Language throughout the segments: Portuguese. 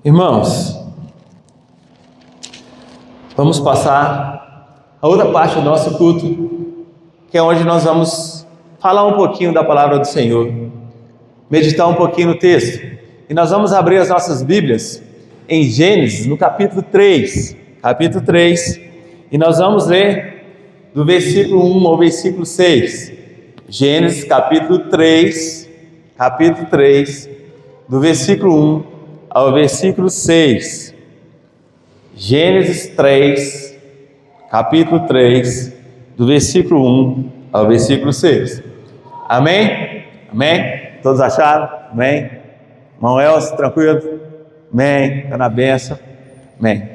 Irmãos, vamos passar a outra parte do nosso culto, que é onde nós vamos falar um pouquinho da palavra do Senhor, meditar um pouquinho no texto. E nós vamos abrir as nossas Bíblias em Gênesis, no capítulo 3, e nós vamos ler do versículo 1 ao versículo 6. Gênesis, capítulo 3, do versículo 1 ao versículo 6. Gênesis 3, capítulo 3, do versículo 1 ao versículo 6. Amém? Amém? Todos acharam? Amém? Irmão Elcio, tranquilo? Amém? Está na bênção? Amém?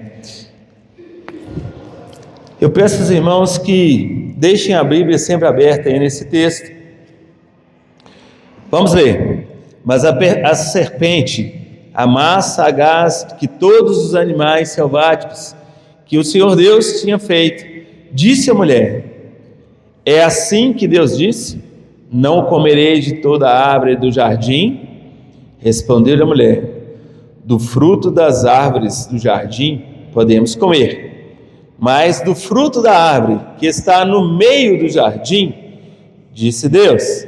Eu peço aos irmãos que deixem a Bíblia sempre aberta aí nesse texto. Vamos ler. Mas a serpente, a mais sagaz que todos os animais selváticos que o Senhor Deus tinha feito, disse à mulher: é assim que Deus disse: não comereis de toda a árvore do jardim? Respondeu a mulher: do fruto das árvores do jardim podemos comer, mas do fruto da árvore que está no meio do jardim, disse Deus: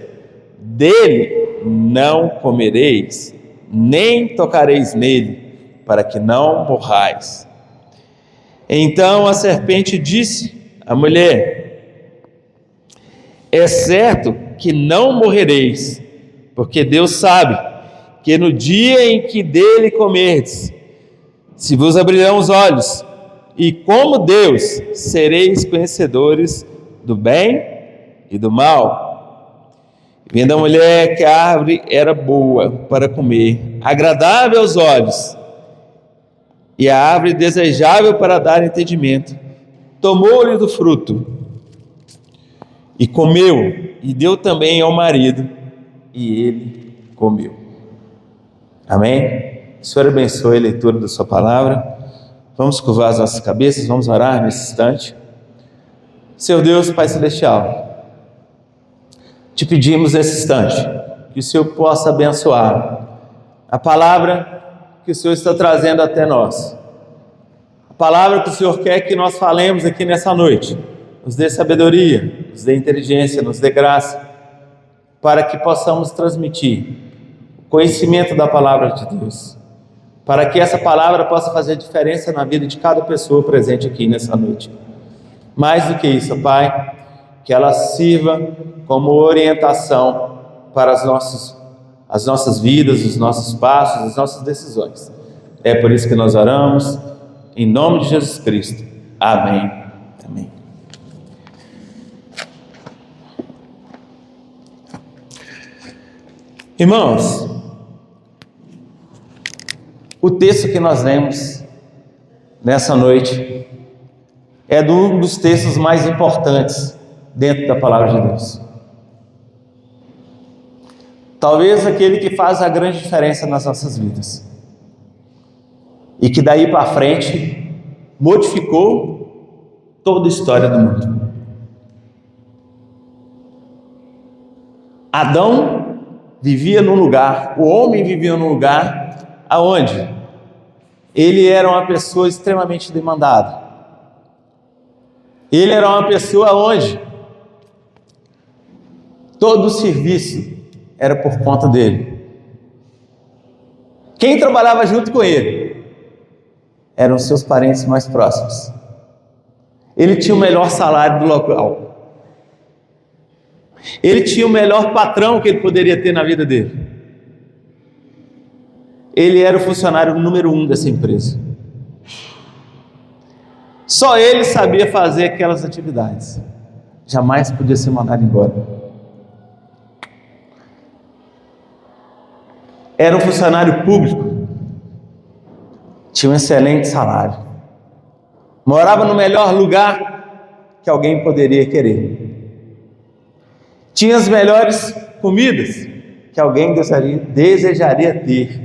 dele não comereis, nem tocareis nele, para que não morrais. Então a serpente disse à mulher: é certo que não morrereis, porque Deus sabe que no dia em que dele comerdes, se vos abrirão os olhos, e como Deus sereis conhecedores do bem e do mal. Vendo a mulher que a árvore era boa para comer, agradável aos olhos, e a árvore desejável para dar entendimento, tomou-lhe do fruto, e comeu, e deu também ao marido, e ele comeu. Amém? O Senhor abençoe a leitura da sua palavra. Vamos curvar as nossas cabeças, vamos orar nesse instante. Senhor Deus, Pai Celestial, te pedimos nesse instante que o Senhor possa abençoar a palavra que o Senhor está trazendo até nós, a palavra que o Senhor quer que nós falemos aqui nessa noite. Nos dê sabedoria, nos dê inteligência, nos dê graça, para que possamos transmitir o conhecimento da palavra de Deus, para que essa palavra possa fazer diferença na vida de cada pessoa presente aqui nessa noite. Mais do que isso, Pai, que ela sirva como orientação para as nossas vidas, os nossos passos, as nossas decisões. É por isso que nós oramos, em nome de Jesus Cristo. Amém. Amém. Irmãos, o texto que nós lemos nessa noite é um dos textos mais importantes dentro da palavra de Deus. Talvez aquele que faz a grande diferença nas nossas vidas, e que daí para frente modificou toda a história do mundo. Adão vivia num lugar, o homem vivia num lugar aonde ele era uma pessoa extremamente demandada. Ele era uma pessoa onde todo o serviço era por conta dele. Quem trabalhava junto com ele eram os seus parentes mais próximos. Ele tinha o melhor salário do local. Ele tinha o melhor patrão que ele poderia ter na vida dele. Ele era o funcionário número 1 dessa empresa. Só ele sabia fazer aquelas atividades. Jamais podia ser mandado embora. Era um funcionário público, tinha um excelente salário, morava no melhor lugar que alguém poderia querer, tinha as melhores comidas que alguém desejaria ter,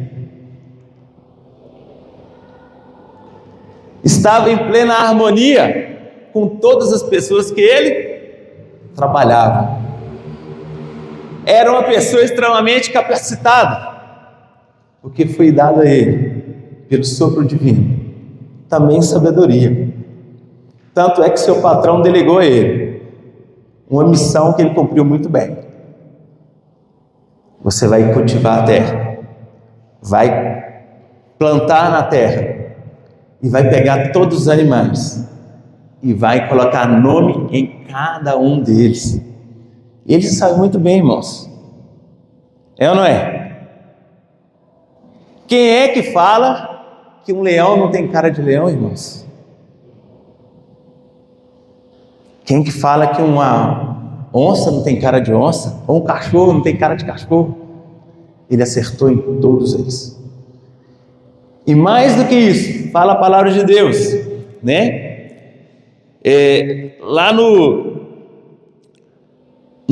estava em plena harmonia com todas as pessoas que ele trabalhava, era uma pessoa extremamente capacitada, porque foi dado a ele pelo sopro divino, também sabedoria. Tanto é que seu patrão delegou a ele uma missão que ele cumpriu muito bem. Você vai cultivar a terra, vai plantar na terra e vai pegar todos os animais e vai colocar nome em cada um deles. Ele sabe muito bem, irmãos. É ou não é? Quem é que fala que um leão não tem cara de leão, irmãos? Quem que fala que uma onça não tem cara de onça? Ou um cachorro não tem cara de cachorro? Ele acertou em todos eles. E mais do que isso, fala a palavra de Deus, né? Lá no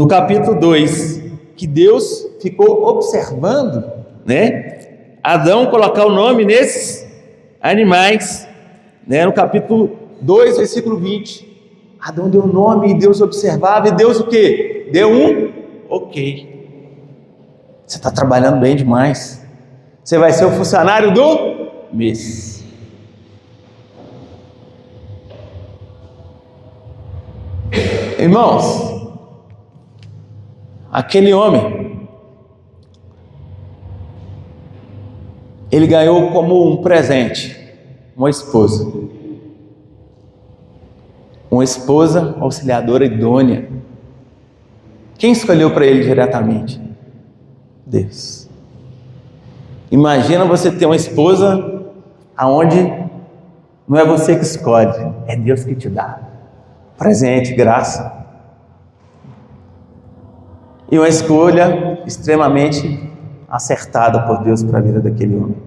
capítulo 2, que Deus ficou observando, né? Adão colocar o nome nesses animais, né? No capítulo 2, versículo 20. Adão deu nome e Deus observava, e Deus o quê? Deu um ok. Você está trabalhando bem demais. Você vai ser o funcionário do mês. Irmãos, aquele homem, ele ganhou como um presente uma esposa. Uma esposa auxiliadora idônea. Quem escolheu para ele diretamente? Deus. Imagina você ter uma esposa aonde não é você que escolhe, é Deus que te dá presente, graça. E uma escolha extremamente acertada por Deus para a vida daquele homem.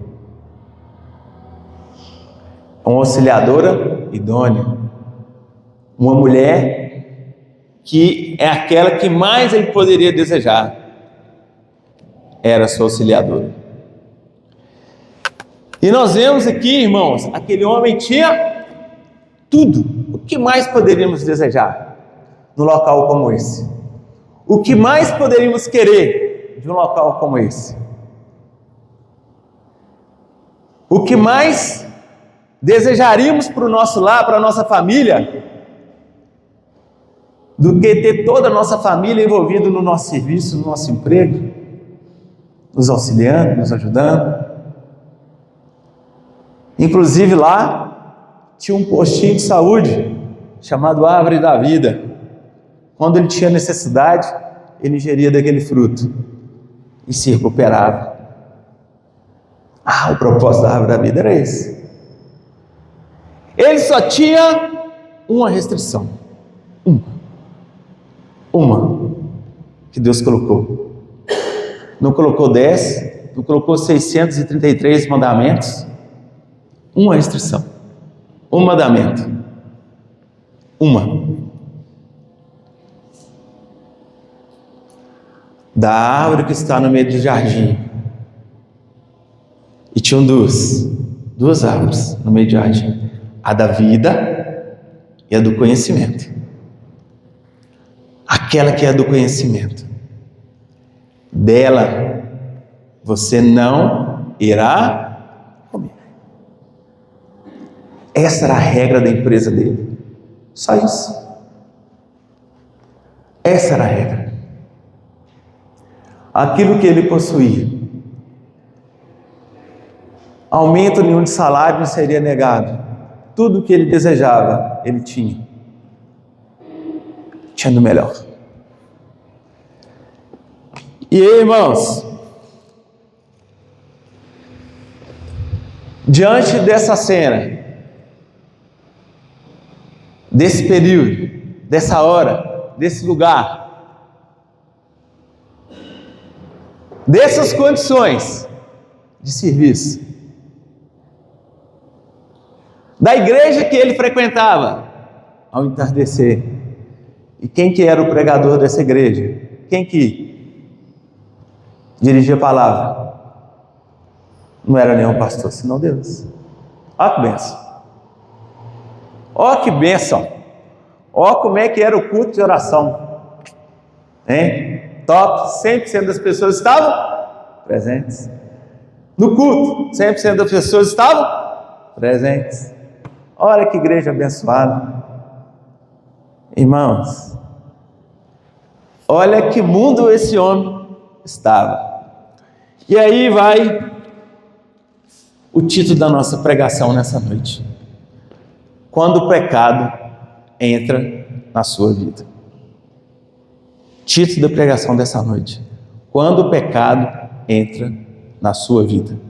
Uma auxiliadora idônea. Uma mulher que é aquela que mais ele poderia desejar. Era sua auxiliadora. E nós vemos aqui, irmãos, aquele homem tinha tudo. O que mais poderíamos desejar num local como esse? O que mais poderíamos querer de um local como esse? O que mais desejaríamos para o nosso lar, para a nossa família, do que ter toda a nossa família envolvida no nosso serviço, no nosso emprego, nos auxiliando, nos ajudando. Inclusive lá tinha um postinho de saúde chamado Árvore da Vida. Quando ele tinha necessidade, ele ingeria daquele fruto e se recuperava. O propósito da Árvore da Vida era esse. Ele só tinha uma restrição. Uma que Deus colocou. Não colocou 10, não colocou 633 mandamentos. Uma restrição. Um mandamento. Uma. Da árvore que está no meio do jardim. E tinham duas árvores no meio do jardim. A da vida e a do conhecimento. Aquela que é do conhecimento. Dela você não irá comer. Essa era a regra da empresa dele. Só isso. Essa era a regra. Aquilo que ele possuía. Aumento nenhum de salário não seria negado. Tudo que ele desejava, ele tinha. Tinha do melhor. E aí, irmãos, diante dessa cena, desse período, dessa hora, desse lugar, dessas condições de serviço, da igreja que ele frequentava, ao entardecer, e quem que era o pregador dessa igreja? Quem que dirigia a palavra? Não era nenhum pastor, senão Deus. Olha que bênção. Olha que bênção. Olha como é que era o culto de oração. Hein? Top, 100% das pessoas estavam presentes. No culto, 100% das pessoas estavam presentes. Olha que igreja abençoada. Irmãos, olha que mundo esse homem estava. E aí vai o título da nossa pregação nessa noite: quando o pecado entra na sua vida. Título da pregação dessa noite: quando o pecado entra na sua vida.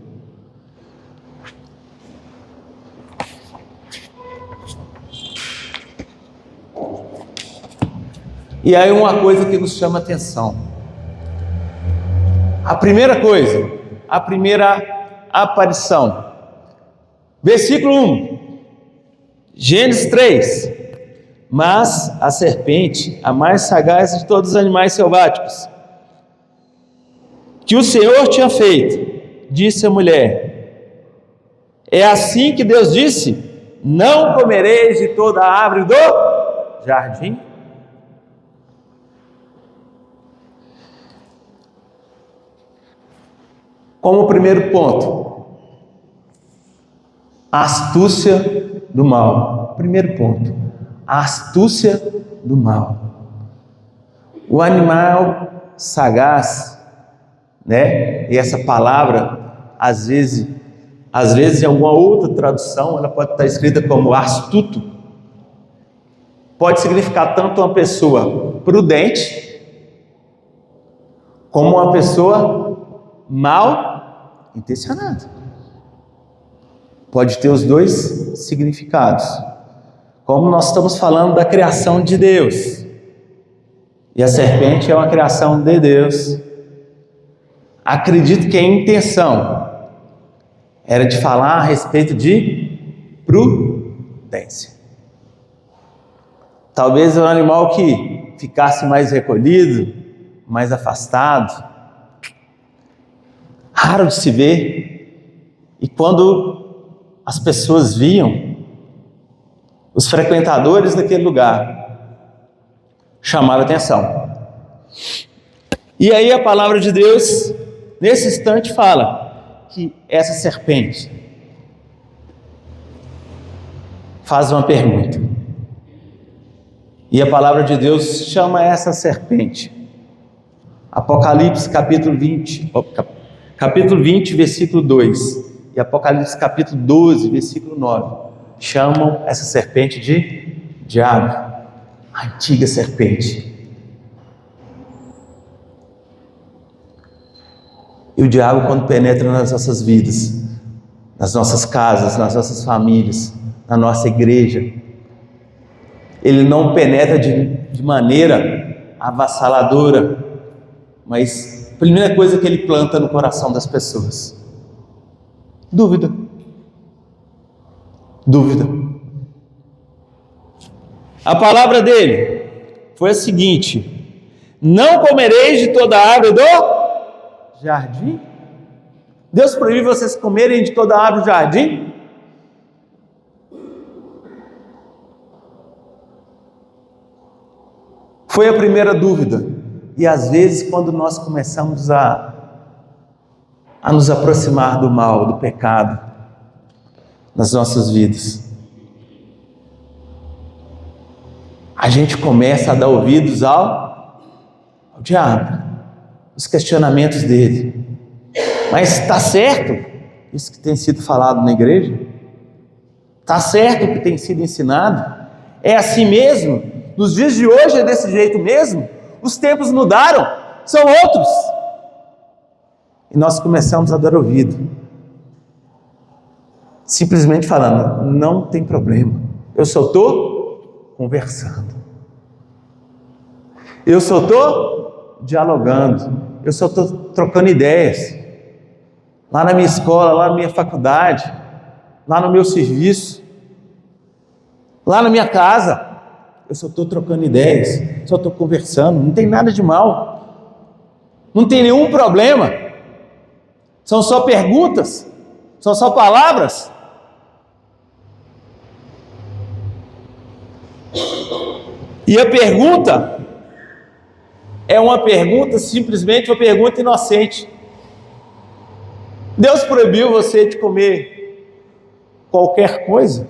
E aí uma coisa que nos chama atenção. A primeira coisa, a primeira aparição. Versículo 1. Gênesis 3. Mas a serpente, a mais sagaz de todos os animais selváticos, que o Senhor tinha feito, disse à mulher: é assim que Deus disse: não comereis de toda a árvore do jardim? Como primeiro ponto, a astúcia do mal. Primeiro ponto, a astúcia do mal. O animal sagaz, né? E essa palavra, às vezes em alguma outra tradução, ela pode estar escrita como astuto. Pode significar tanto uma pessoa prudente, como uma pessoa mal intencionada. Pode ter os dois significados. Como nós estamos falando da criação de Deus, e a serpente é uma criação de Deus, acredito que a intenção era de falar a respeito de prudência. Talvez um animal que ficasse mais recolhido, mais afastado, raro de se ver, e quando as pessoas viam, os frequentadores daquele lugar chamaram a atenção. E aí a palavra de Deus, nesse instante, fala que essa serpente faz uma pergunta. E a palavra de Deus chama essa serpente. Apocalipse capítulo 20, versículo 2, e Apocalipse capítulo 12, versículo 9, chamam essa serpente de diabo, a antiga serpente. E o diabo, quando penetra nas nossas vidas, nas nossas casas, nas nossas famílias, na nossa igreja, ele não penetra de maneira avassaladora, mas a primeira coisa que ele planta no coração das pessoas: dúvida. A palavra dele foi a seguinte: não comereis de toda a árvore do jardim. Deus proíbe vocês comerem de toda a árvore do jardim? Foi a primeira dúvida. E às vezes, quando nós começamos a nos aproximar do mal, do pecado nas nossas vidas, a gente começa a dar ouvidos ao diabo, os questionamentos dele. Mas está certo isso que tem sido falado na igreja? Está certo o que tem sido ensinado? É assim mesmo? Nos dias de hoje é desse jeito mesmo? Os tempos mudaram, são outros. E nós começamos a dar ouvido, simplesmente falando: não tem problema, eu só estou conversando, eu só estou dialogando, eu só estou trocando ideias. Lá na minha escola, lá na minha faculdade, lá no meu serviço, lá na minha casa, eu só estou trocando ideias, só estou conversando, não tem nada de mal, não tem nenhum problema, são só perguntas, são só palavras. E a pergunta é uma pergunta, simplesmente uma pergunta inocente. Deus proibiu você de comer qualquer coisa?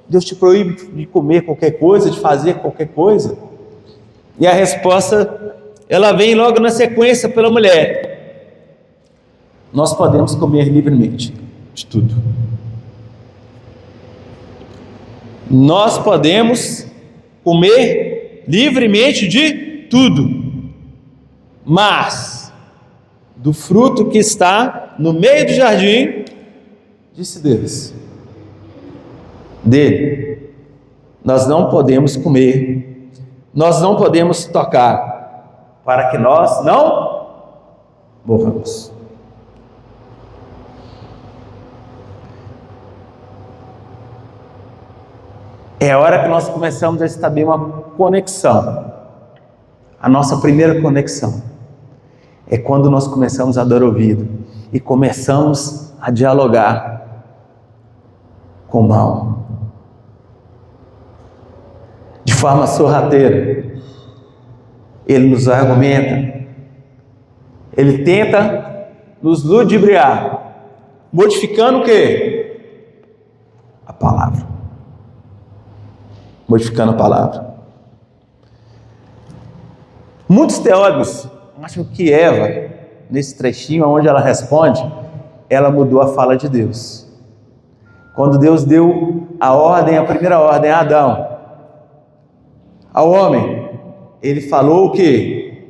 Deus te proíbe de comer qualquer coisa, de fazer qualquer coisa? E a resposta, ela vem logo na sequência pela mulher. Nós podemos comer livremente de tudo. Nós podemos comer livremente de tudo. Mas, do fruto que está no meio do jardim, disse Deus, dele, nós não podemos comer, nós não podemos tocar, para que nós não morramos. É a hora que nós começamos a estabelecer uma conexão. A nossa primeira conexão é quando nós começamos a dar ouvido e começamos a dialogar com o mal. De forma sorrateira, ele nos argumenta, ele tenta nos ludibriar, modificando o quê? A palavra. Modificando a palavra. Muitos teólogos acham que Eva, nesse trechinho onde ela responde, ela mudou a fala de Deus. Quando Deus deu a ordem, a primeira ordem a Adão, ao homem, ele falou o quê?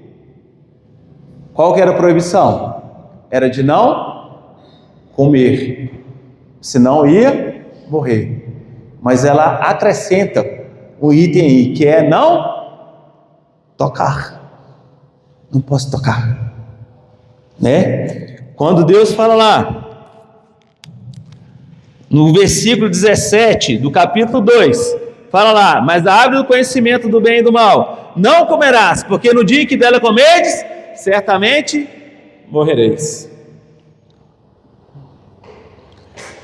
Qual que era a proibição? Era de não comer, senão ia morrer. Mas ela acrescenta um item aí, que é não tocar. Não posso tocar, né? Quando Deus fala lá, no versículo 17 do capítulo 2, fala lá, mas da árvore do conhecimento do bem e do mal não comerás, porque no dia que dela comerdes, certamente morrereis.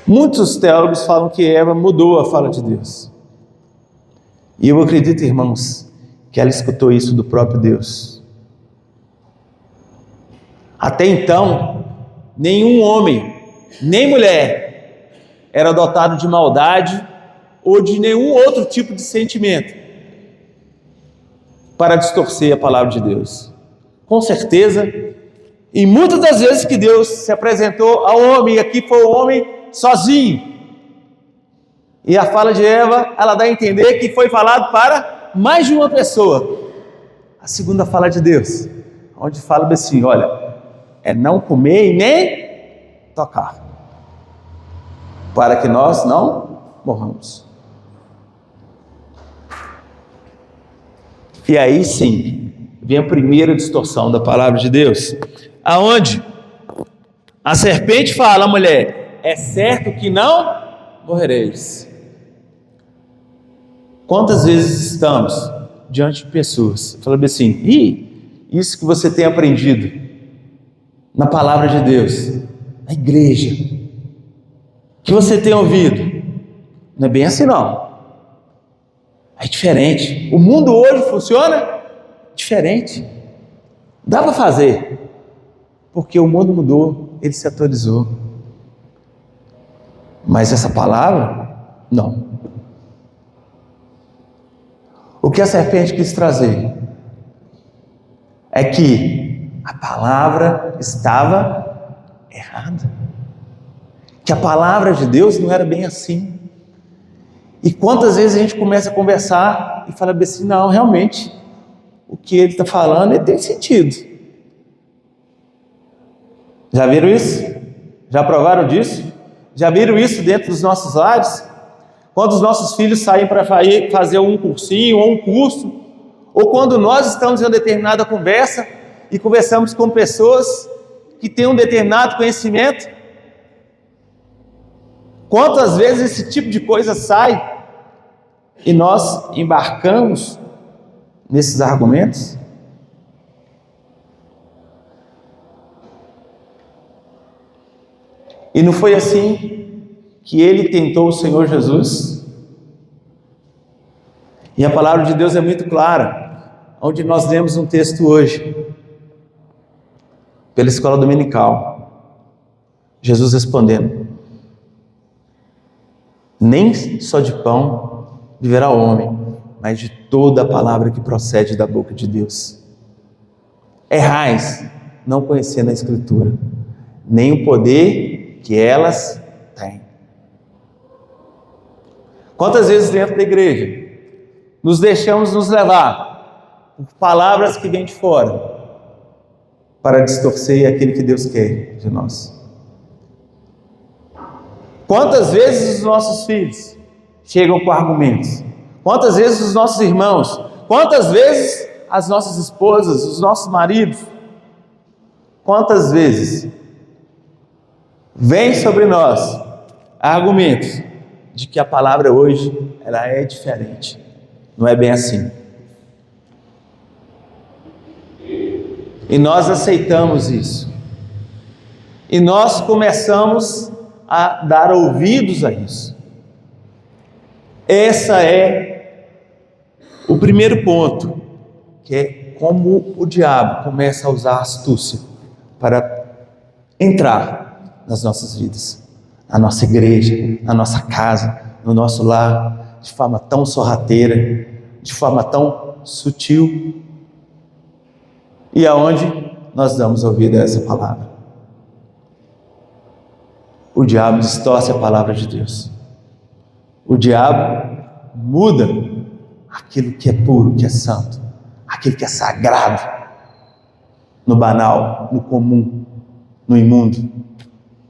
Muitos teólogos falam que Eva mudou a fala de Deus. E eu acredito, irmãos, que ela escutou isso do próprio Deus. Até então, nenhum homem, nem mulher, era dotado de maldade ou de nenhum outro tipo de sentimento para distorcer a palavra de Deus. Com certeza, e muitas das vezes que Deus se apresentou ao homem, e aqui foi o homem sozinho, e a fala de Eva, ela dá a entender que foi falado para mais de uma pessoa. A segunda fala de Deus, onde fala assim, olha, é não comer e nem tocar, para que nós não morramos. E aí sim, vem a primeira distorção da palavra de Deus, aonde a serpente fala à mulher, é certo que não morrereis. Quantas vezes estamos diante de pessoas, falando assim, isso que você tem aprendido na palavra de Deus, na igreja, que você tem ouvido, não é bem assim não, é diferente, o mundo hoje funciona diferente, dá para fazer, porque o mundo mudou, ele se atualizou, mas essa palavra, não. O que a serpente quis trazer é que a palavra estava errada, que a palavra de Deus não era bem assim. E quantas vezes a gente começa a conversar e fala assim, não, realmente, o que ele está falando ele tem sentido. Já viram isso? Já provaram disso? Já viram isso dentro dos nossos lares? Quando os nossos filhos saem para fazer um cursinho ou um curso, ou quando nós estamos em uma determinada conversa e conversamos com pessoas que têm um determinado conhecimento, quantas vezes esse tipo de coisa sai e nós embarcamos nesses argumentos? E não foi assim que ele tentou o Senhor Jesus? E a palavra de Deus é muito clara, onde nós lemos um texto hoje, pela escola dominical, Jesus respondendo: nem só de pão viverá o homem, mas de toda a palavra que procede da boca de Deus. Errais, não conhecendo a Escritura, nem o poder que elas têm. Quantas vezes dentro da igreja nos deixamos nos levar por palavras que vêm de fora para distorcer aquilo que Deus quer de nós? Quantas vezes os nossos filhos chegam com argumentos? Quantas vezes os nossos irmãos? Quantas vezes as nossas esposas, os nossos maridos? Quantas vezes vem sobre nós argumentos de que a palavra hoje ela é diferente? Não é bem assim. E nós aceitamos isso. E nós começamos a dar ouvidos a isso. Essa é o primeiro ponto, que é como o diabo começa a usar a astúcia para entrar nas nossas vidas, na nossa igreja, na nossa casa, no nosso lar, de forma tão sorrateira, de forma tão sutil, e aonde nós damos ouvido a essa palavra. O diabo distorce a palavra de Deus. O diabo muda aquilo que é puro, que é santo, aquilo que é sagrado, no banal, no comum, no imundo,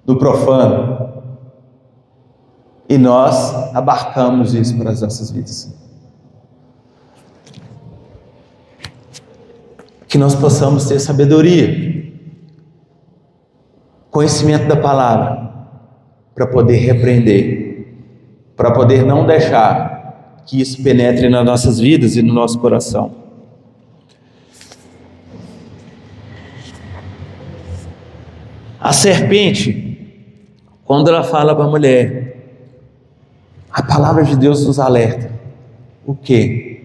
no profano. E nós abarcamos isso para as nossas vidas. Que nós possamos ter sabedoria, conhecimento da palavra, para poder repreender, para poder não deixar que isso penetre nas nossas vidas e no nosso coração. A serpente, quando ela fala para a mulher, a palavra de Deus nos alerta. O quê?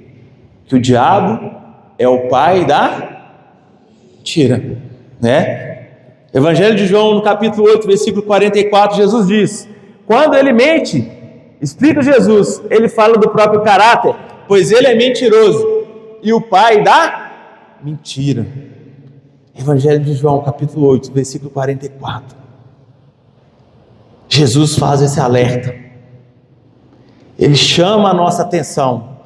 Que o diabo é o pai da mentira, né? Evangelho de João, no capítulo 8, versículo 44, Jesus diz: quando ele mente, explica Jesus, ele fala do próprio caráter, pois ele é mentiroso e o pai da mentira. Evangelho de João, capítulo 8, versículo 44. Jesus faz esse alerta. Ele chama a nossa atenção,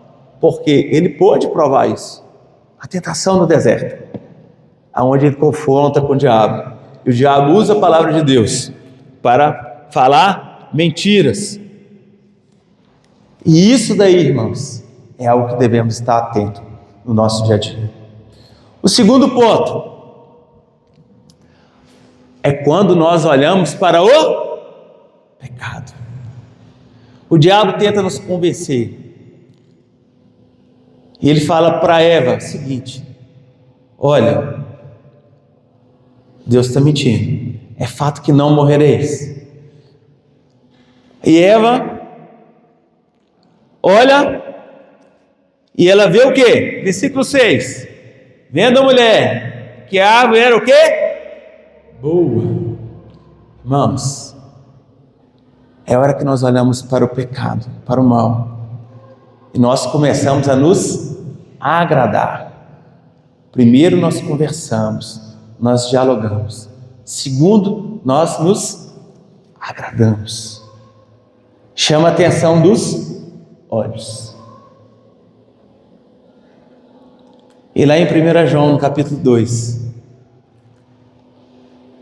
porque ele pôde provar isso. A tentação no deserto, aonde ele confronta com o diabo. E o diabo usa a palavra de Deus para falar mentiras. E isso daí, irmãos, é algo que devemos estar atentos no nosso dia a dia. O segundo ponto é quando nós olhamos para o pecado. O diabo tenta nos convencer. E ele fala para Eva o seguinte: olha, Deus está mentindo, é fato que não morrereis. E Eva olha e ela vê o quê? Versículo 6: vendo a mulher que a árvore era o quê? Boa. Irmãos, é hora que nós olhamos para o pecado, para o mal, e nós começamos a nos agradar. Primeiro nós conversamos, nós dialogamos. Segundo, nós nos agradamos. Chama a atenção dos olhos. E lá em 1 João, no capítulo 2,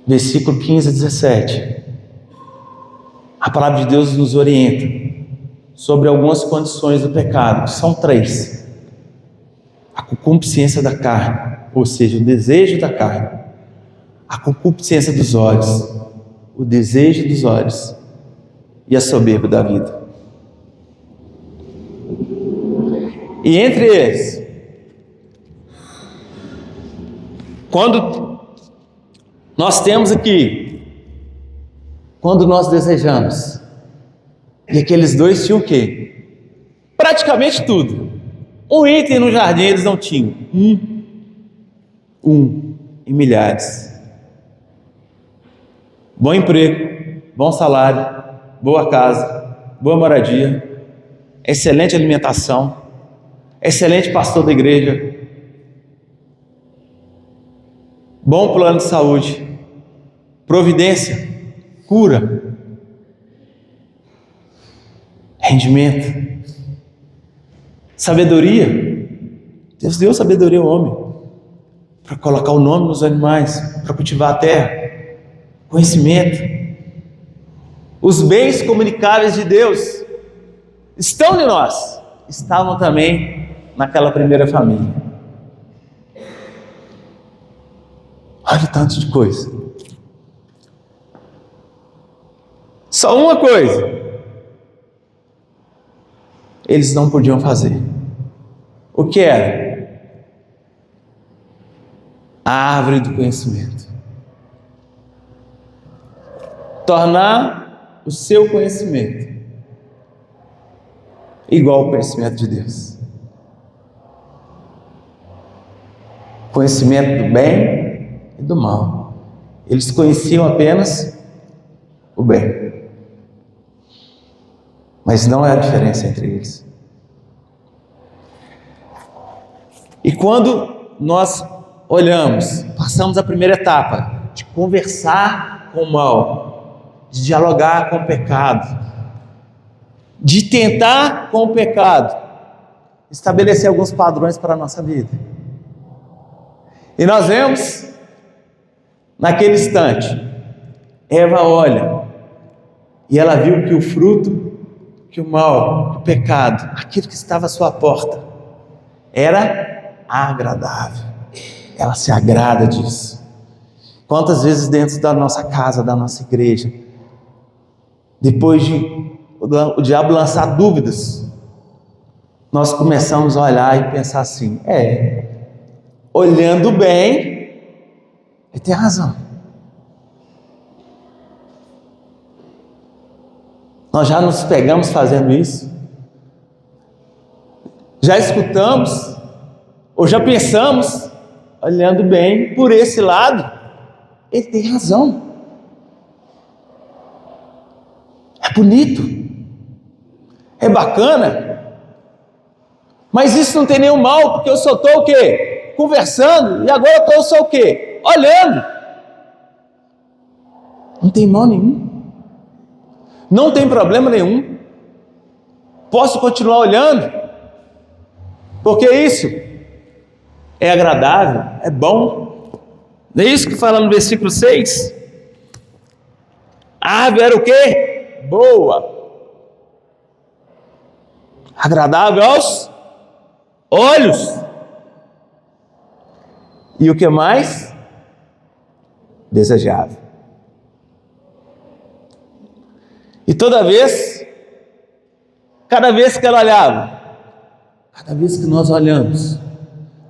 versículo 15 a 17, a palavra de Deus nos orienta sobre algumas condições do pecado, que são 3. A concupiscência da carne, ou seja, o desejo da carne. A concupiscência dos olhos, o desejo dos olhos, e a soberba da vida. E entre eles, quando nós temos aqui, quando nós desejamos, e aqueles dois tinham o quê? Praticamente tudo. Um item no jardim eles não tinham. Um em milhares. bom emprego, bom salário, boa casa, boa moradia, excelente alimentação, excelente pastor da igreja, bom plano de saúde, providência, cura, rendimento, sabedoria. Deus deu sabedoria ao homem para colocar o nome nos animais, para cultivar a terra, conhecimento. Os bens comunicáveis de Deus estão em nós, estavam também naquela primeira família. Olha o tanto de coisa. Só uma coisa eles não podiam fazer. O que era? A árvore do conhecimento. Tornar o seu conhecimento igual ao conhecimento de Deus. Conhecimento do bem e do mal. Eles conheciam apenas o bem. Mas não é a diferença entre eles. E quando nós olhamos, passamos a primeira etapa de conversar com o mal, de dialogar com o pecado, de tentar com o pecado estabelecer alguns padrões para a nossa vida. E nós vemos, naquele instante, Eva olha e ela viu que o fruto, que o mal, que o pecado, aquilo que estava à sua porta, era agradável. Ela se agrada disso. Quantas vezes dentro da nossa casa, da nossa igreja, depois de o diabo lançar dúvidas, nós começamos a olhar e pensar assim: olhando bem, ele tem razão. Nós já nos pegamos fazendo isso? Já escutamos? Ou já pensamos, olhando bem por esse lado, ele tem razão. É bonito, é bacana, mas isso não tem nenhum mal, porque eu só estou o quê? Conversando, e agora eu estou só o quê? Olhando. Não tem mal nenhum, não tem problema nenhum, posso continuar olhando, porque isso é agradável, é bom. Não é isso que fala no versículo 6? A árvore era o quê? Boa, agradável aos olhos. E o que mais? Desejável. E cada vez que ela olhava, cada vez que nós olhamos,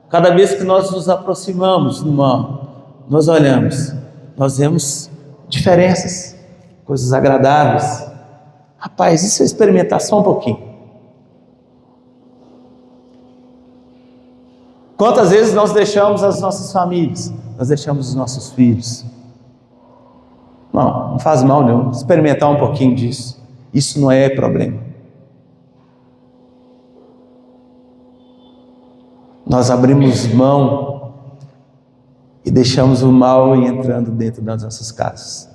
cada vez que nós nos aproximamos do mal, nós olhamos, nós vemos diferenças, coisas agradáveis. Rapaz, isso é experimentar só um pouquinho. Quantas vezes nós deixamos as nossas famílias, nós deixamos os nossos filhos? Não faz mal não, experimentar um pouquinho disso, isso não é problema. Nós abrimos mão e deixamos o mal ir entrando dentro das nossas casas,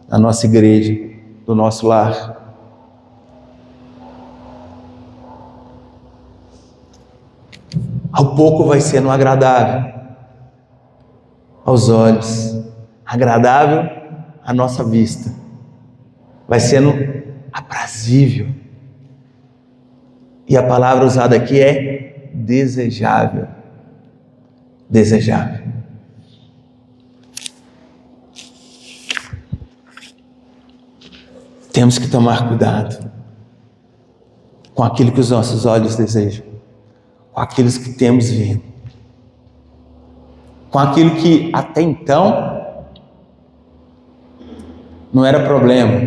da nossa igreja, do nosso lar. Ao pouco vai sendo agradável aos olhos, agradável à nossa vista, vai sendo aprazível. E a palavra usada aqui é desejável. Desejável. Temos que tomar cuidado com aquilo que os nossos olhos desejam, com aquilo que temos vindo, com aquilo que até então não era problema,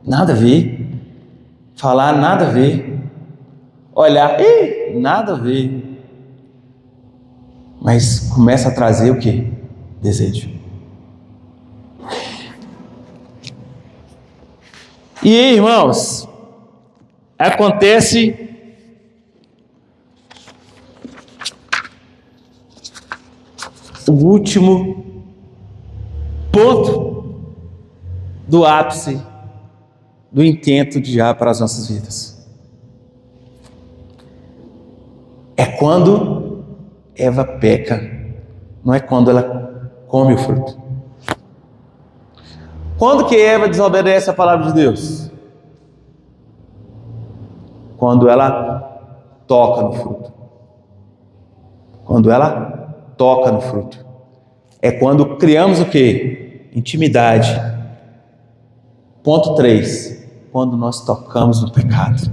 nada a ver, falar nada a ver, olhar, nada a ver, mas começa a trazer o quê? Desejo. E aí, irmãos, acontece o último ponto do ápice do intento de diabo para as nossas vidas. É quando Eva peca, não é quando ela come o fruto. Quando que Eva desobedece a palavra de Deus? Quando ela toca no fruto. Quando ela toca no fruto. É quando criamos o quê? Intimidade. Ponto 3. Quando nós tocamos no pecado.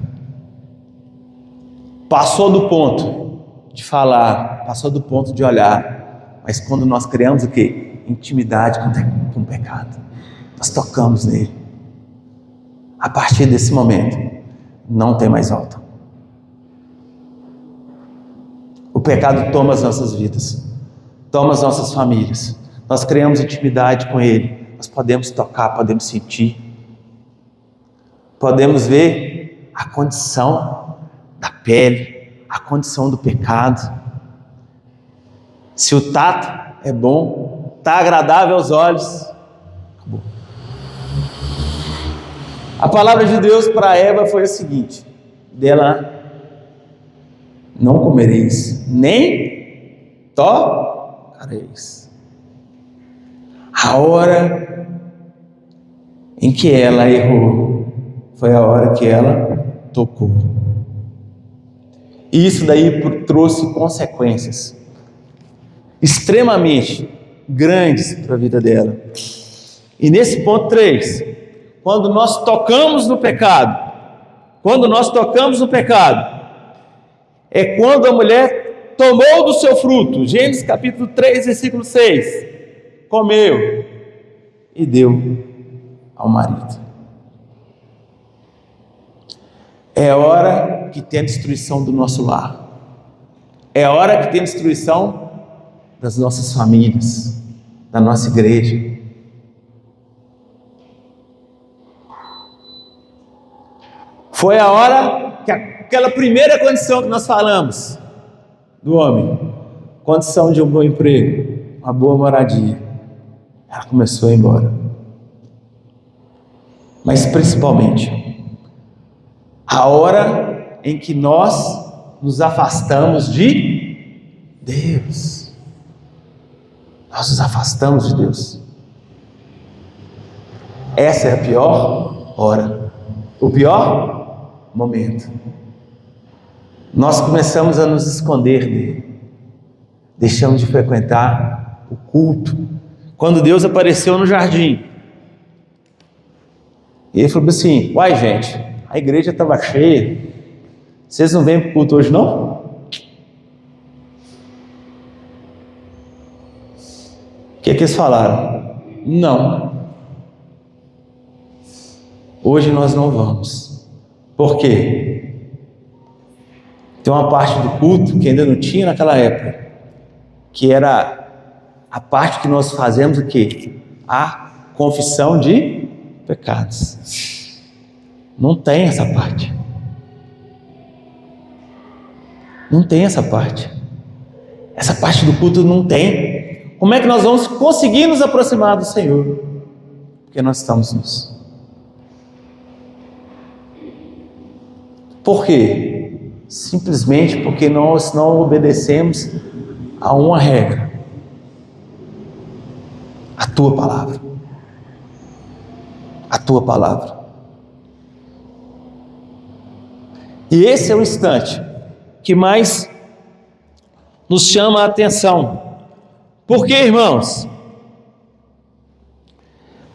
Passou do ponto de falar, passou do ponto de olhar, mas quando nós criamos o quê? Intimidade com o pecado. Nós tocamos nele. A partir desse momento, não tem mais volta. O pecado toma as nossas vidas, toma as nossas famílias. Nós criamos intimidade com ele. Nós podemos tocar, podemos sentir. Podemos ver a condição da pele, a condição do pecado. Se o tato é bom, está agradável aos olhos, acabou. A palavra de Deus para Eva foi a seguinte: dela não comereis, nem tocareis. A hora em que ela errou foi a hora que ela tocou. E isso daí trouxe consequências extremamente grandes para a vida dela. E nesse ponto 3, quando nós tocamos no pecado, é quando a mulher tomou do seu fruto. Gênesis capítulo 3, versículo 6. Comeu e deu ao marido. É hora que tem a destruição do nosso lar. É hora que tem a destruição das nossas famílias, da nossa igreja. Foi a hora que aquela primeira condição que nós falamos do homem, condição de um bom emprego, uma boa moradia, ela começou a ir embora. Mas principalmente, a hora em que nós nos afastamos de Deus. Nós nos afastamos de Deus. Essa é a pior hora, o pior momento. Nós começamos a nos esconder dele, deixamos de frequentar o culto. Quando Deus apareceu no jardim, ele falou assim: uai gente, a igreja estava cheia, vocês não vêm para o culto hoje não? O que eles falaram? Não. Hoje nós não vamos. Por quê? Tem uma parte do culto que ainda não tinha naquela época, que era a parte que nós fazemos o quê? A confissão de pecados. Não tem essa parte. Não tem essa parte. Essa parte do culto não tem. Como é que nós vamos conseguir nos aproximar do Senhor? Porque nós estamos nus. Por quê? Simplesmente porque nós não obedecemos a uma regra: a tua palavra. A tua palavra. E esse é o instante que mais nos chama a atenção. Por quê, irmãos?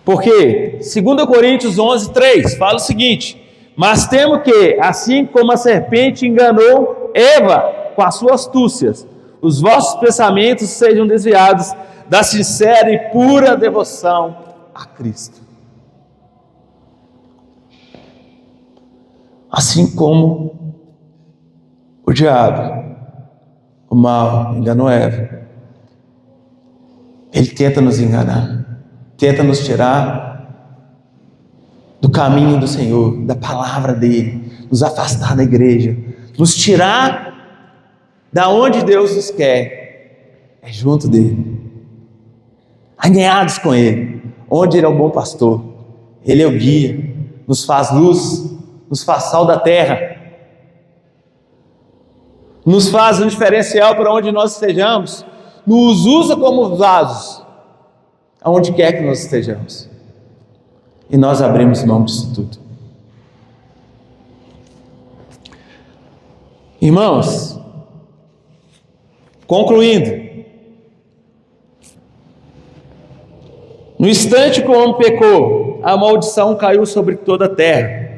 Porque 2 Coríntios 11, 3 fala o seguinte: mas temo que, assim como a serpente enganou Eva com as suas astúcias, os vossos pensamentos sejam desviados da sincera e pura devoção a Cristo. Assim como o diabo, o mal, enganou Eva, ele tenta nos enganar, tenta nos tirar do caminho do Senhor, da palavra dele, nos afastar da igreja, nos tirar da onde Deus nos quer, é junto dele, alinhados com ele, onde ele é o bom pastor, ele é o guia, nos faz luz, nos faz sal da terra, nos faz um diferencial para onde nós estejamos, nos usa como vasos, aonde quer que nós estejamos, e nós abrimos mão disso tudo. Irmãos, concluindo, no instante que o homem pecou, a maldição caiu sobre toda a terra,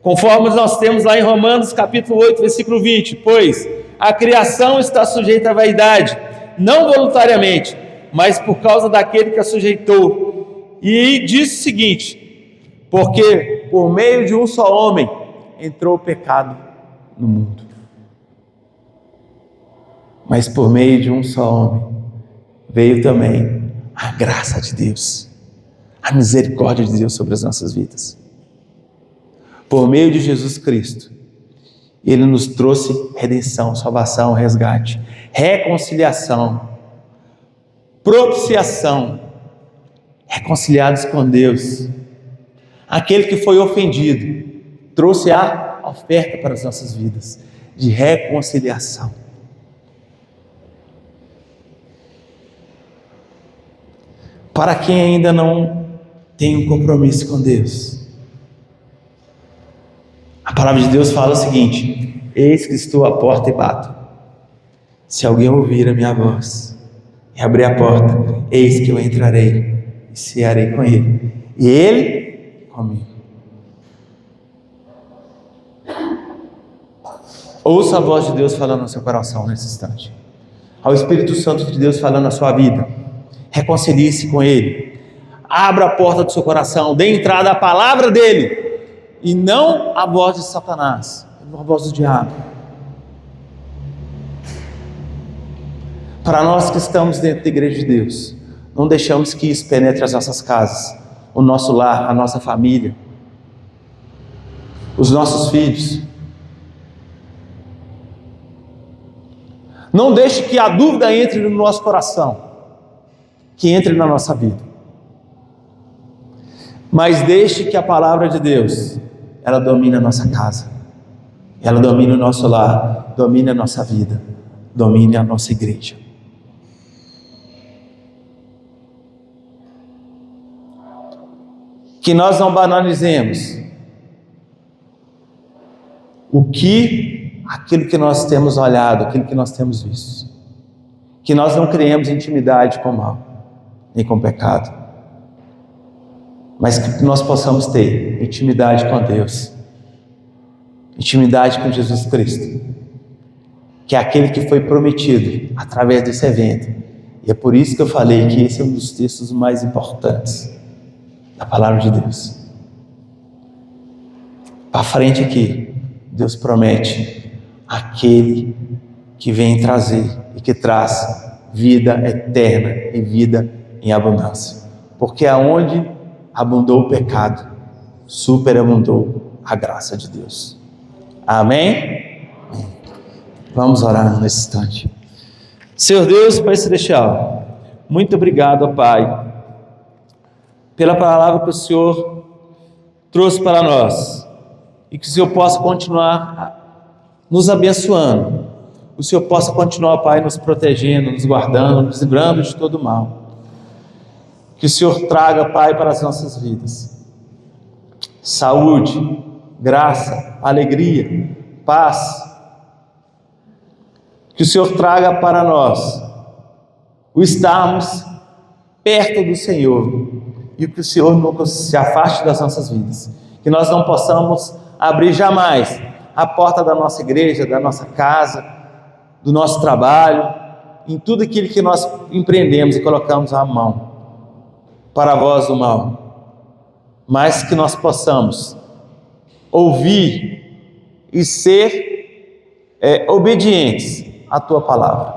conforme nós temos lá em Romanos capítulo 8, versículo 20, pois a criação está sujeita à vaidade, não voluntariamente, mas por causa daquele que a sujeitou, e diz o seguinte, porque por meio de um só homem entrou o pecado no mundo, mas por meio de um só homem veio também a graça de Deus, a misericórdia de Deus sobre as nossas vidas. Por meio de Jesus Cristo, Ele nos trouxe redenção, salvação, resgate, reconciliação, propiciação, reconciliados com Deus. Aquele que foi ofendido trouxe a oferta para as nossas vidas de reconciliação. Para quem ainda não tem um compromisso com Deus, a palavra de Deus fala o seguinte: eis que estou à porta e bato. Se alguém ouvir a minha voz e abrir a porta, eis que eu entrarei e cearei com ele, e ele comigo. Ouça a voz de Deus falando no seu coração nesse instante. Ao Espírito Santo de Deus falando na sua vida. Reconcilie-se com Ele. Abra a porta do seu coração. Dê entrada à palavra dEle. E não a voz de Satanás. Não a voz do diabo. Para nós que estamos dentro da igreja de Deus, não deixamos que isso penetre as nossas casas, o nosso lar, a nossa família, os nossos filhos. Não deixe que a dúvida entre no nosso coração, que entre na nossa vida. Mas deixe que a palavra de Deus, ela domine a nossa casa, ela domine o nosso lar, domine a nossa vida, domine a nossa igreja. Que nós não banalizemos aquilo que nós temos olhado, aquilo que nós temos visto. Que nós não criemos intimidade com o mal, nem com o pecado, mas que nós possamos ter intimidade com Deus, intimidade com Jesus Cristo, que é aquele que foi prometido através desse evento. E é por isso que eu falei que esse é um dos textos mais importantes da palavra de Deus. Para frente aqui, Deus promete aquele que vem trazer e que traz vida eterna e vida em abundância. Porque aonde abundou o pecado, superabundou a graça de Deus. Amém? Vamos orar nesse instante. Senhor Deus, Pai Celestial, muito obrigado, ó Pai, pela palavra que o Senhor trouxe para nós, e que o Senhor possa continuar nos abençoando, o Senhor possa continuar, Pai, nos protegendo, nos guardando, nos livrando de todo mal. Que o Senhor traga, Pai, para as nossas vidas saúde, graça, alegria, paz. Que o Senhor traga para nós o estarmos perto do Senhor, e que o Senhor nunca se afaste das nossas vidas, que nós não possamos abrir jamais a porta da nossa igreja, da nossa casa, do nosso trabalho, em tudo aquilo que nós empreendemos e colocamos a mão para a voz do mal, mas que nós possamos ouvir e ser obedientes à Tua palavra.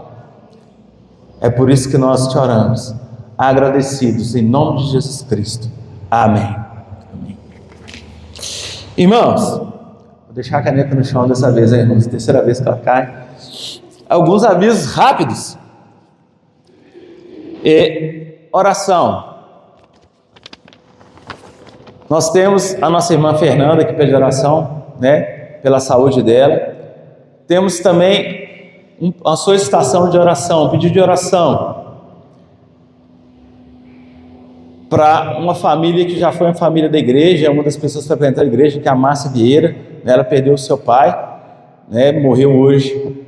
É por isso que nós te oramos, agradecidos em nome de Jesus Cristo. Amém. Irmãos, vou deixar a caneta no chão dessa vez, hein, irmãos? Terceira vez que ela cai. Alguns avisos rápidos. Oração. Nós temos a nossa irmã Fernanda que pede oração, né, pela saúde dela. Temos também uma solicitação de oração, um pedido de oração para uma família que já foi uma família da igreja, uma das pessoas que frequentou a igreja, que é a Márcia Vieira, né, ela perdeu o seu pai, né, morreu hoje,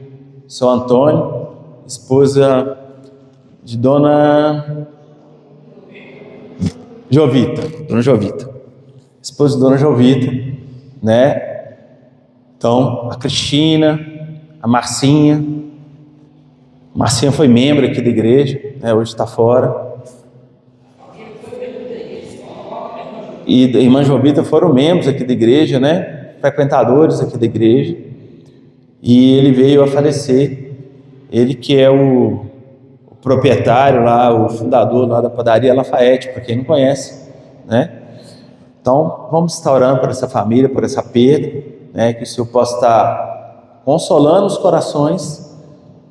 seu Antônio, esposa de Dona Jovita, esposa de Dona Jovita, né? Então, a Cristina, a Marcinha foi membro aqui da igreja, né? Hoje está fora. E a irmã Jovita foram membros aqui da igreja, né? Frequentadores aqui da igreja. E ele veio a falecer. Ele que é o proprietário lá, o fundador lá da padaria Lafayette, para quem não conhece, né? Então, vamos estar orando por essa família, por essa perda, né? Que o Senhor possa estar consolando os corações,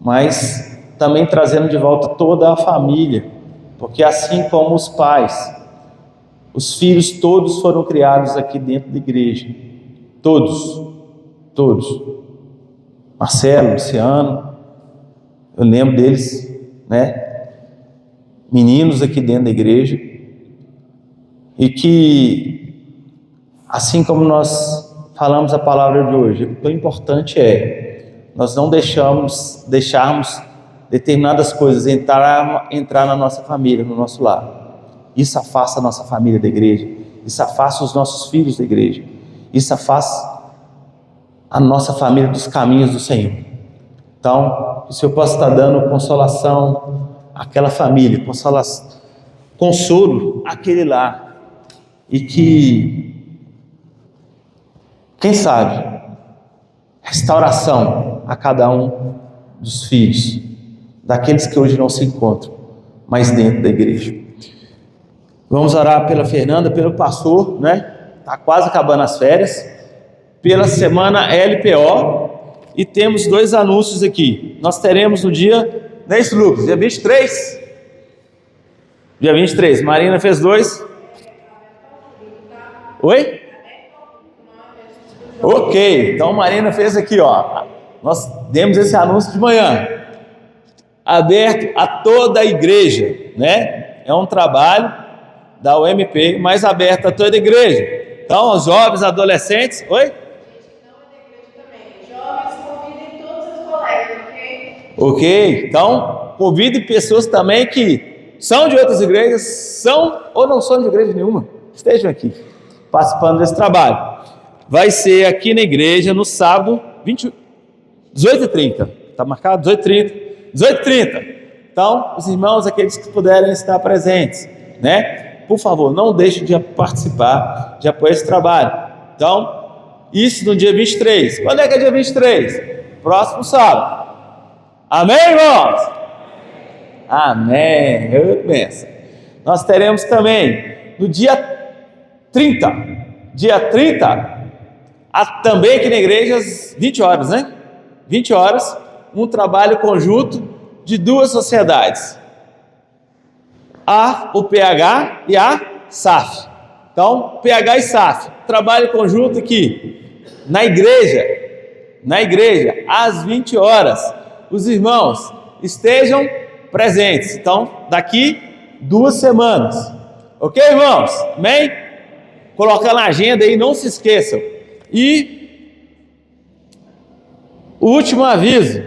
mas também trazendo de volta toda a família, porque assim como os pais, os filhos todos foram criados aqui dentro da igreja, todos, Marcelo, Luciano, eu lembro deles, né? Meninos aqui dentro da igreja, e que, assim como nós falamos a palavra de hoje, o importante é nós não deixarmos determinadas coisas entrar na nossa família, no nosso lar. Isso afasta a nossa família da igreja, isso afasta os nossos filhos da igreja, isso afasta a nossa família dos caminhos do Senhor. Então, que o Senhor possa estar dando consolação àquela família, consolo àquele lar, e que, quem sabe, restauração a cada um dos filhos, daqueles que hoje não se encontram mais dentro da igreja. Vamos orar pela Fernanda, pelo pastor, né? Está quase acabando as férias, pela semana LPO. E temos 2 anúncios aqui. Nós teremos no dia, não é isso, Lucas? Dia 23? Dia 23. Marina fez 2. Oi? Ok. Então Marina fez aqui, ó. Nós demos esse anúncio de manhã. Aberto a toda a igreja, né? É um trabalho da UMP, mas aberto a toda a igreja. Então, os jovens, adolescentes. Oi? Ok, então convide pessoas também que são de outras igrejas, são ou não são de igreja nenhuma, estejam aqui participando desse trabalho. Vai ser aqui na igreja no sábado 18h30, está marcado? 18h30. Então, os irmãos, aqueles que puderem estar presentes, né? Por favor, não deixe de participar, de apoiar esse trabalho. Então, isso no dia 23. Quando é que é dia 23? Próximo sábado. Amém, irmãos? Amém. Eu penso. Nós teremos também no dia 30, também aqui na igreja, às 20 horas, né? 20 horas, um trabalho conjunto de 2 sociedades, o PH e a SAF. Então, PH e SAF, trabalho conjunto aqui na igreja, às 20 horas. Os irmãos estejam presentes. Então, daqui 2 semanas. Ok, irmãos? Amém? Colocar na agenda aí, não se esqueçam. E o último aviso: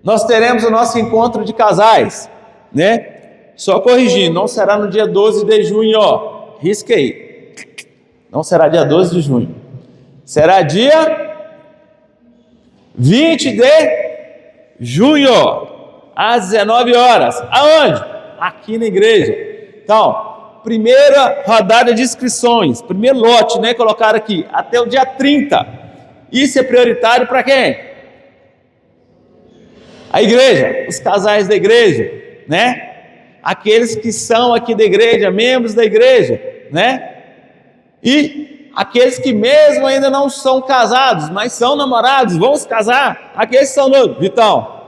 nós teremos o nosso encontro de casais, né? Só corrigindo, não será no dia 12 de junho, ó. Risca aí. Não será dia 12 de junho. Será dia 20 de junho, às 19 horas. Aonde? Aqui na igreja. Então, primeira rodada de inscrições, primeiro lote, né? Colocaram aqui, até o dia 30. Isso é prioritário para quem? A igreja, os casais da igreja, né? Aqueles que são aqui da igreja, membros da igreja, né? E aqueles que mesmo ainda não são casados, mas são namorados, vão se casar, aqueles que são noivos. Vitão,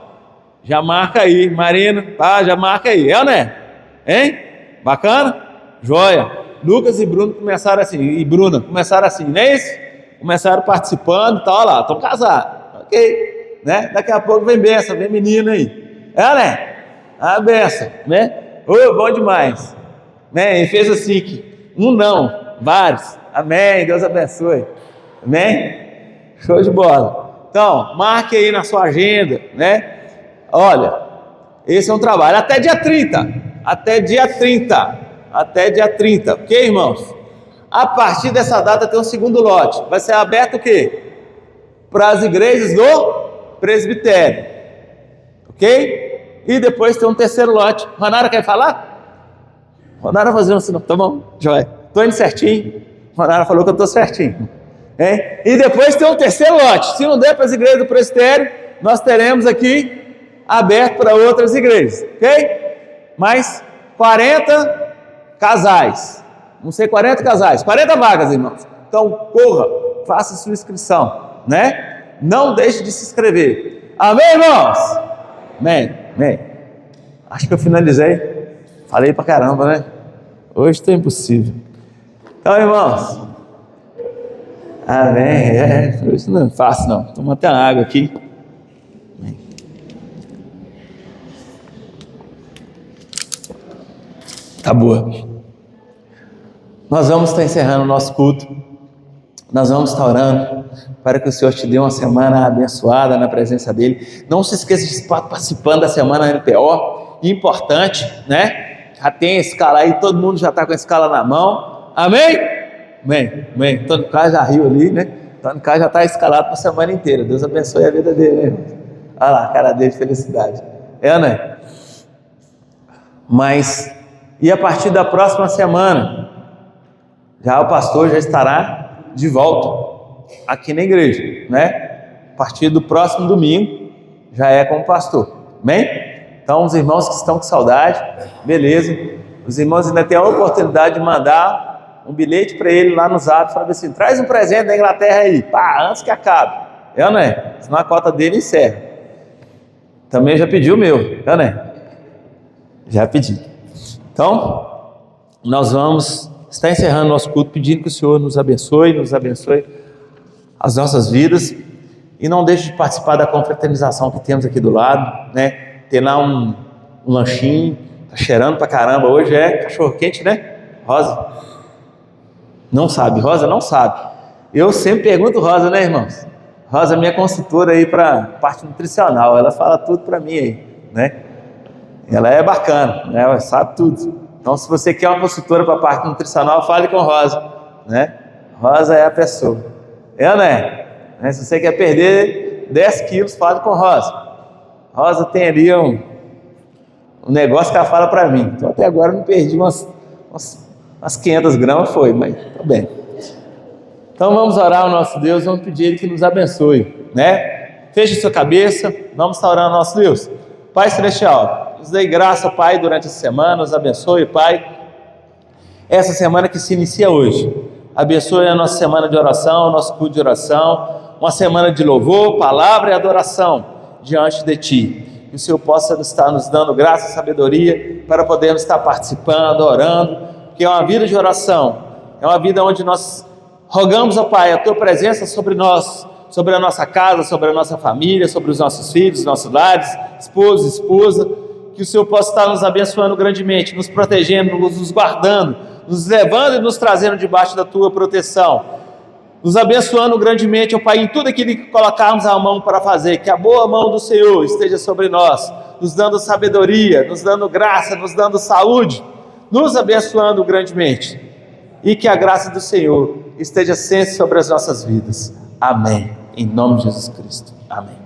já marca aí, Marina, já marca aí, é ou não é? Hein? Bacana? Joia. Lucas e Bruno começaram assim, e Bruna começaram assim, não é isso? Começaram participando e tal, olha lá, estão casados, ok, né? Daqui a pouco vem benção, vem menina aí, é ou não é? A benção, né? Bom demais, né? E fez assim, que não, vários, amém, Deus abençoe, amém? Show de bola. Então, marque aí na sua agenda, né? Olha, esse é um trabalho, até dia 30, ok, irmãos? A partir dessa data tem um segundo lote, vai ser aberto o quê? Para as igrejas do presbitério, ok? E depois tem um terceiro lote. Ronara quer falar? Ronara fazendo assim, tá bom, joia, estou indo certinho. Ronara falou que eu estou certinho, hein? E depois tem um terceiro lote, se não der para as igrejas do presbitério, nós teremos aqui aberto para outras igrejas, ok? Mais 40 casais, não sei, 40 casais, 40 vagas, irmãos. Então corra, faça sua inscrição, né? Não deixe de se inscrever, amém, irmãos? Amém. Acho que eu finalizei, falei pra caramba, né? Hoje está impossível. Então, irmãos, amém. Hoje não é fácil não, toma até a água aqui. Tá boa. Nós vamos estar encerrando o nosso culto. Nós vamos estar orando para que o Senhor te dê uma semana abençoada na presença dEle. Não se esqueça de estar participando da semana NPO, importante, né? Já tem a escala aí, todo mundo já está com a escala na mão. Amém? Amém. Antônio Carlos já riu ali, né? Antônio Carlos já está escalado para a semana inteira. Deus abençoe a vida dele, né? Olha lá, a cara dele de felicidade. Né? Mas... E a partir da próxima semana, já o pastor já estará de volta aqui na igreja, né? A partir do próximo domingo, já é com o pastor, amém? Então, os irmãos que estão com saudade, beleza. Os irmãos ainda têm a oportunidade de mandar um bilhete para ele lá no Zap, falando assim, traz um presente da Inglaterra aí, antes que acabe, não é? Senão a cota dele encerra. Também já pedi o meu, não é? Já pedi. Então, nós vamos estar encerrando nosso culto, pedindo que o Senhor nos abençoe as nossas vidas, e não deixe de participar da confraternização que temos aqui do lado, né? Tem lá um lanchinho, tá cheirando pra caramba, hoje é cachorro quente, né? Rosa não sabe, eu sempre pergunto Rosa, né, irmãos? Rosa é minha consultora aí para parte nutricional, ela fala tudo para mim aí, né? Ela é bacana, né? Ela sabe tudo. Então, se você quer uma consultora para a parte nutricional, fale com Rosa, né? Rosa é a pessoa. Né? Se você quer perder 10 quilos, fale com Rosa. Rosa tem ali um negócio que ela fala para mim. Então, até agora eu não perdi umas 500 gramas, mas tá bem. Então, vamos orar ao nosso Deus, vamos pedir Ele que nos abençoe, né? Feche sua cabeça, vamos estar orando ao nosso Deus. Pai Celestial, nos dê graça, Pai, durante essa semana, nos abençoe, Pai, essa semana que se inicia hoje. Abençoe a nossa semana de oração, nosso culto de oração, uma semana de louvor, palavra e adoração diante de Ti. Que o Senhor possa estar nos dando graça e sabedoria para podermos estar participando, orando, porque é uma vida de oração, é uma vida onde nós rogamos, ó Pai, a Tua presença sobre nós, sobre a nossa casa, sobre a nossa família, sobre os nossos filhos, nossos lares, esposo, esposa. Que o Senhor possa estar nos abençoando grandemente, nos protegendo, nos guardando, nos levando e nos trazendo debaixo da Tua proteção, nos abençoando grandemente, ó Pai, em tudo aquilo que colocarmos a mão para fazer, que a boa mão do Senhor esteja sobre nós, nos dando sabedoria, nos dando graça, nos dando saúde, nos abençoando grandemente, e que a graça do Senhor esteja sempre sobre as nossas vidas. Amém. Em nome de Jesus Cristo. Amém.